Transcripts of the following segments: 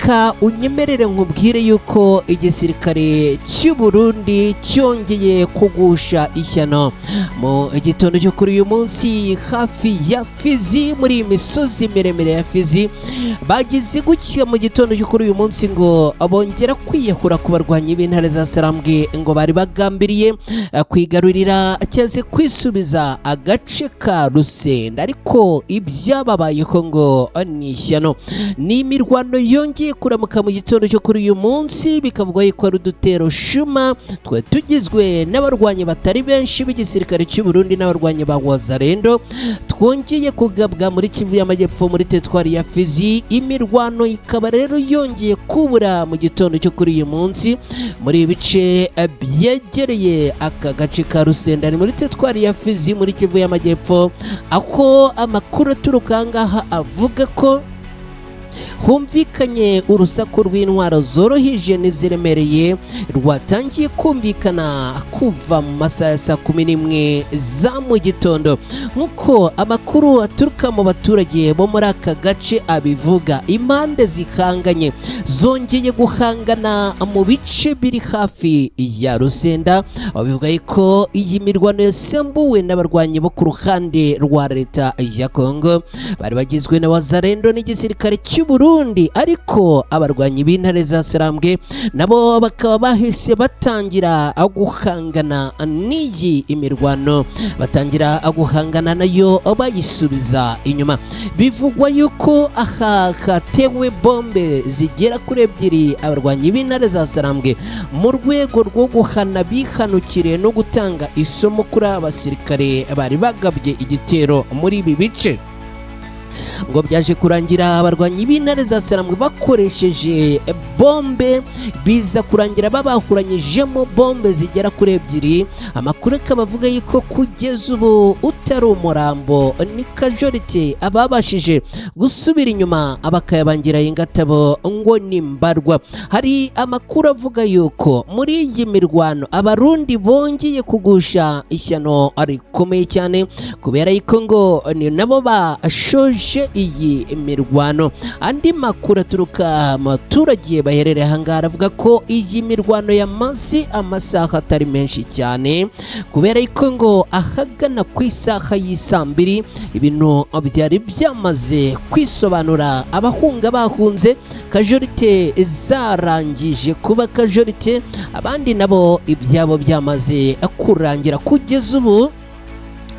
reka unyemerere nkubwire yuko igisirikare cy'u Burundi cyongeye kugusha ishyano mu gitondo cyo kuri uyu munsi hafi ya Fizi, muri iyi misozi miremire ya Fizi. Bagize gutya mu gitondo cyo kuri uyu munsi ngo bongera kwiyahura ku barwanyi b'intare za Sarambwe ngo bari bagambiriye kwigarurira cyangwa kwisubiza agace ka Rusenda, ariko ibyababayeho ngo ni ishyano. Ni imirwano yongeye kuramuka mu gitondo cyo kuri uyu munsi, bikavugwa yuko ari udutero shuma twe tugizwe n'abarwanyi batari benshi b'igisirikare cy'u Burundi n'abarwanyi ba Wazalendo twongeye kugabwa muri Kivu y'Amajyepfo muri teritwari ya Fizi. Imirwano ikaba rero yongeye kubura mu gitondo cyo kuri uyu munsi muri ibice byegereye aka gace ka Rusenda, ni muri teritwari ya Fizi muri Kivu y'Amajyepfo, aho amakuru aturuka ngaha avuga ko humvikanye urusaku rw'intwaro zoroheje n'iziremereye rwatangiye kumvikana kuva mu masaha ya saa 11 za mu gitondo. Nk'uko amakuru aturuka mu baturage bo muri aka gace abivuga, impande zihanganye zongeye guhangana mu bice biri hafi ya Rusenda. Babivuga ko iyi mirwano yasembuwe n'abarwanyi bo ku ruhande rwa leta ya Kongo bari bagizwe na Wazalendo n'igisirikare cy'u Burundi, ariko abarwanyi b'intare za Sarambwe nabo bakaba bahise batangira guhangana n'iyi imirwano, batangira guhangana nayo bayisubiza inyuma. Bivugwa yuko aha hatewe bombe zigera kuri 2 abarwanyi b'intare za Sarambwe mu rwego rwo guhana bihanukire no gutanga isomo kuri abasirikare bari bagabye igitero muri ibi bice. Ngo byaje kurangira abarwanyi b'intare za Sarambwe bakoresheje bombe, biza kurangira babahuranyijemo bombe zigera kuri 2. Amakuru akaba avuga yuko kugeza ubu utari umurambo ni casualty ababashije gusubira inyuma abakayabangira ingatabo ngo ni mbarwa. Hari amakuru avuga yuko muri iyi mirwano abarundi bongeye kugusha ishyano rikomeye cyane, kubera yuko ngo ni nabo bashoje iyi mirwano. Andi makuru aturuka mu baturage baherereye ahangaha aravuga ko iyi mirwano yamaze amasaha atari menshi cyane, kubera ko ngo ahagana ku isaha y'isa 2 ibintu byari byamaze kwisobanura. Abahunga bahunze, casualty zarangije kuba casualty, abandi nabo ibyabo byamaze kurangira. Kugeza ubu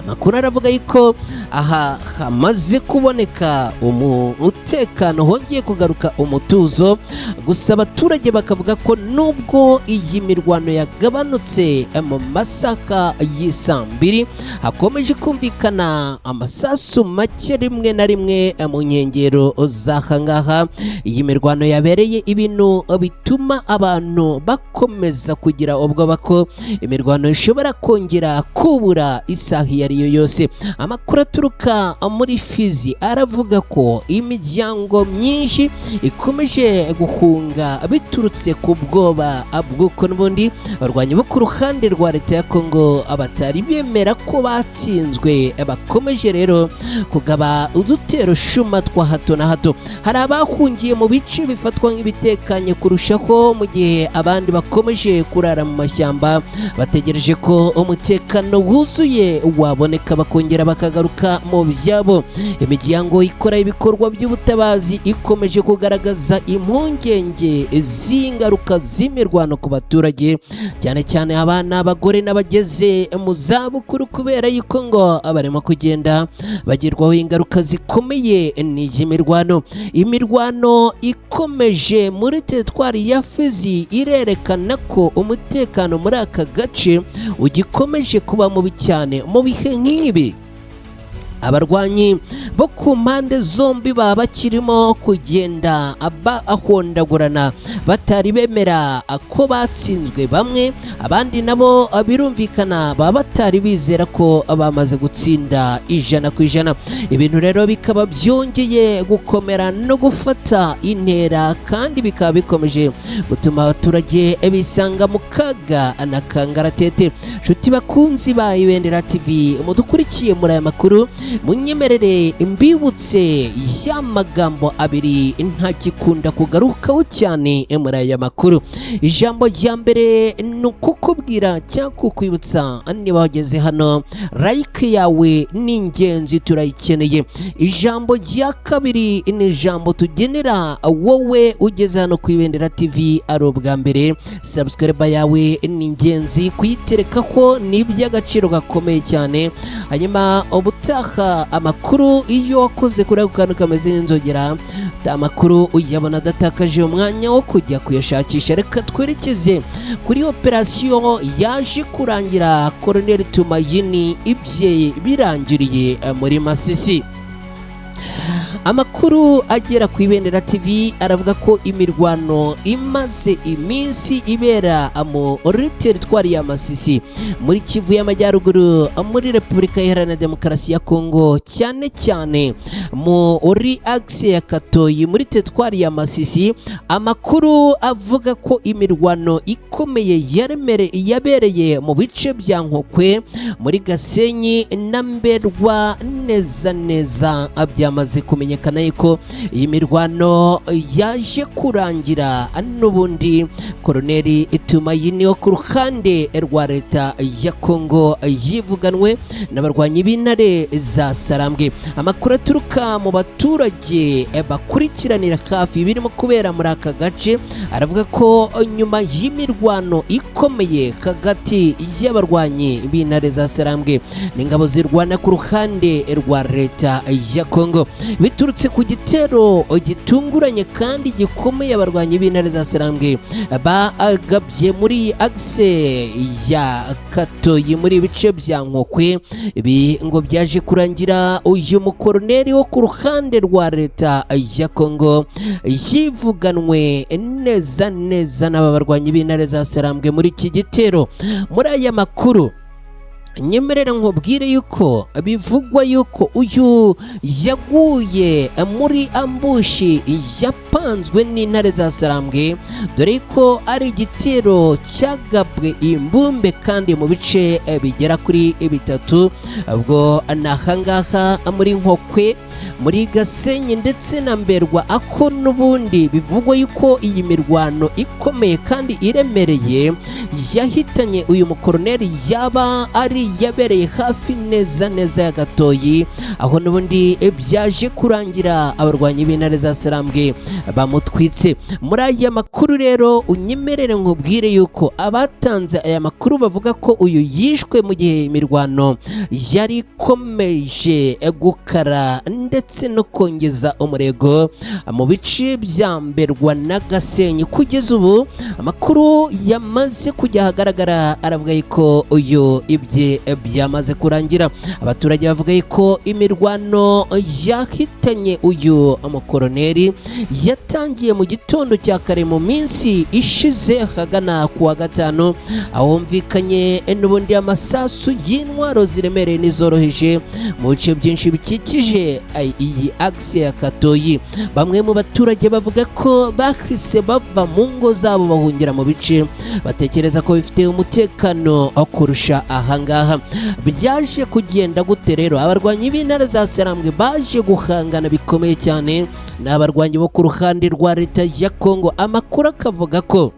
amakuru aravuga yuko aha hamaze kuboneka umutekano, hongeye kugaruka umutuzo. Gusa abaturage bakavuga ko nubwo iyi mirwano yagabanutse mu masaha y'isa 2 hakomeje kumvikana amasasu make rimwe na rimwe mu nkengero z'aha ngaha. Iyi mirwano yabereye ibintu bituma abantu bakomeza kugira ubwoba ko imirwano ishobora kongera kubura isaha iyo ariyo yose. Amakuru aturuka muri Fizi aravuga ko imiryango myinshi ikomeje guhunga biturutse ku bwoba bw'uko n'ubundi abarwanyi bo ku ruhande rwa leta ya Kongo abatari bemera ko batsinzwe bakomeje rero kugaba udutero shuma twa hato na hato. Hari abahungiye mu bice bifatwa nk'ibitekanye kurushaho, mu gihe abandi bakomeje kurara mu mashyamba bategereje ko umutekano wuzuye waboneka bakongera bakagaruka mu byabo. Imiryango ikora ibikorwa by'ubutabazi ikomeje kugaragaza impungenge z'ingaruka z'imirwano ku baturage, cyane cyane abana, abagore n'abageze mu zabukuru, kubera yuko ngo barimo kugenda bagirwaho ingaruka zikomeye n'iyi mirwano. Imirwano ikomeje muri teritwari ya Fizi irerekana ko umutekano muri aka gace ugikomeje kuba mubi cyane. Mu bihe nk'ibi abarwanyi bo ku mpande zombi baba bakirimo kugenda ahondagurana, batari bemera ko batsinzwe bamwe, abandi nabo birumvikana baba batari bizera ko bamaze gutsinda 100%. Ibintu rero bikaba byongeye gukomera no gufata intera, kandi bikaba bikomeje gutuma abaturage bisanga mu kaga na kangaratete. Nshuti bakunzi ba Ibendera TV mudukurikiye muri aya makuru, munyemerere mbibutse ya magambo abiri ntakikunda kugarukaho cyane muri aya makuru. Ijambo rya mbere ni ukukubwira cyangwa kukwibutsa niba wageze hano like yawe ni ingenzi turayikeneye. Ijambo rya kabiri ni ijambo tugenera wowe ugeze hano ku Ibendera TV ari ubwa mbere, subscribe yawe ni ingenzi kuyiterekaho ni iby'agaciro gakomeye cyane. Hanyuma ubutaha amakuru iyo wakoze kuri ako kantu kameze nk'inzogera amakuru uyabona adatakaje umwanya wo kujya kuyashakisha. Reka twerekeze kuri operasiyo yaje kurangira Colonel Tumaini ibye birangiriye muri Masisi. Amakuru agera ku Ibendera TV aravuga ko imirwano imaze iminsi ibera muri teritwari ya Masisi muri Kivu y'Amajyaruguru muri Repubulika Iharanira Demokarasi ya Kongo, cyane cyane muri axe ya Katoyi muri teritwari ya Masisi. Amakuru avuga ko imirwano ikomeye yabereye mu bice bya Nkokwe muri Gasenyi na Mberwa neza byamaze kumenyekana yuko iyi mirwano yaje kurangira n'ubundi Colonel Tumaini wo ku ruhande rwa leta ya Kongo yivuganwe n'abarwanyi b'intare za Sarambwe. Amakuru aturuka mu baturage bakurikiranira hafi birimo kubera muri aka gace aravuga ko nyuma y'imirwano ikomeye hagati y'abarwanyi b'intare za Sarambwe n'ingabo zirwana ku ruhande rwa leta ya Kongo biturutse ku gitero gitunguranye kandi gikomeye abarwanyi b'intare za Sarambwe bagabye muri axe ya Katoyi muri bice bya Nkokwe. Ibi ngo byaje kurangira uyu mukoroneri wo ku ruhande rwa leta ya Kongo yivuganwe neza n'aba barwanyi b'intare za Sarambwe muri iki gitero. Muri aya makuru nyemerera nkubwire yuko bivugwa yuko uyu yaguye muri ambushi yapanzwe n'intare za Sarambwe, dore ko ari igitero cyagabwe imbumbe kandi mu bice bigera kuri bitatu. Ubwo nahangaha muri Nkokwe, muri Gasenyi ndetse na Mberwa, ako n'ubundi bivugwa yuko iyi mirwano ikomeye kandi iremereye yahitanye uyu mukoroneri yaba ari yabereye hafi neza ya Gatoyi, aho n'ubundi byaje kurangira abarwanyi b'intare za Sarambwe bamutwitse. Muri aya makuru rero unyemerere nkubwire yuko abatanze aya makuru bavuga ko uyu yishwe mu gihe imirwano yari ikomeje gukara ndetse no kongeza umurego mu bice bya Mberwa na Gasenyi. Kugeza ubu amakuru yamaze kujya ahagaragara aravuga ko uyu ibye byamaze kurangira. Abaturage bavuga ko imirwano yahitanye uyu mukoroneri yatangiye mu gitondo cya kare mu minsi ishize hagana ku wa gatanu, ahumvikanye n'ubundi amasasu y'intwaro ziremereye n'izoroheje mu bice byinshi bikikije iyi axe ya Katoyi. Bamwe mu baturage bavuga ko bahise bava mu ngo zabo bahungira mu bice batekereza ko bifite umutekano kurusha ahangaha. Byaje kugenda gute rero? Abarwanyi b'intare za Sarambwe baje guhangana bikomeye cyane n'abarwanyi bo ku ruhande rwa leta ya Kongo. Amakuru akavuga ko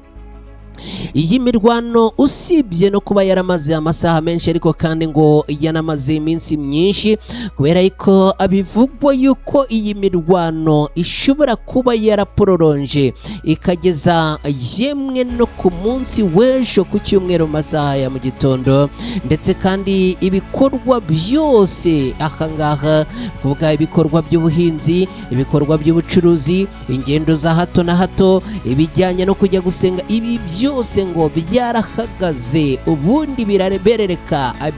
iyi mirwano usibye no kuba yaramaze amasaha menshi ariko kandi ngo yanamaze iminsi myinshi, kubera ko abivugwa yuko iyi mirwano ishobora kuba yarapororonje ikageza yemwe no ku munsi w'ejo ku cyumweru mu masaha ya mu gitondo, ndetse kandi ibikorwa byose ahangaha kuvuga ibikorwa by'ubuhinzi, ibikorwa by'ubucuruzi, ingendo za hato na hato, ibijyanye no kujya gusenga, ibi byose ngo byarahagaze, ubundi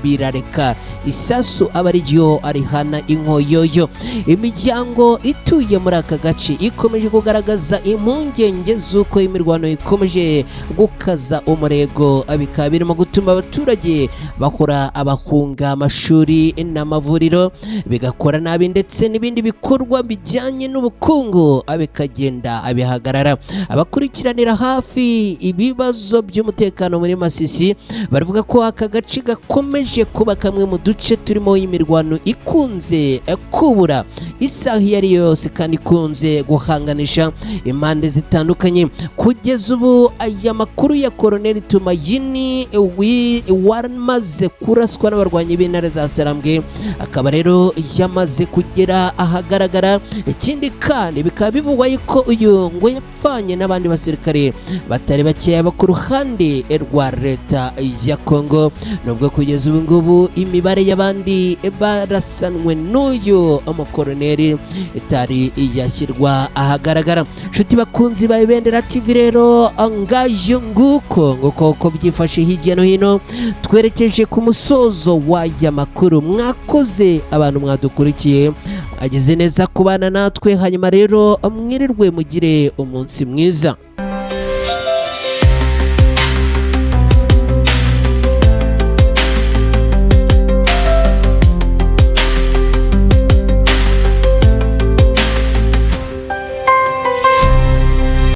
birareka isasu aba ari ryo arihana inkoyoyo. Imiryango ituye muri aka gace ikomeje kugaragaza impungenge z'uko imirwano ikomeje gukaza umurego, bikaba birimo gutuma abaturage bahora abahunga amashuri n'amavuriro, bigakora nabi ndetse n'ibindi bikorwa bijyanye n'ubukungu bikagenda bihagarara. Abakurikiranira hafi ibi ibibazo by'umutekano muri Masisi baravuga ko aka gace gakomeje kuba kamwe mu duce turimo imirwano ikunze kubura isaha iyo ari yose kandi ikunze guhanganisha impande zitandukanye. Kugeza ubu aya makuru ya Colonel Tumayini wamaze kuraswa n'abarwanyi b'intare za Sarambwe akaba rero yamaze kugera ahagaragara. Ikindi kandi bikaba bivugwa yuko uyu ngo yapfanye n'abandi basirikare batari bakeya ku ruhande rwa leta ya Kongo, nubwo kugeza ubu ngubu imibare y'abandi barasanwe n'uyu umukoroneri itari yashyirwa ahagaragara. Nshuti bakunzi ba Ibendera TV rero ngayo nguko byifashe hirya no hino, twerekeje ku musozo w'aya makuru. Mwakoze abantu mwadukurikiye, agize neza kubana natwe, hanyuma rero mwirirwe mugire umunsi mwiza.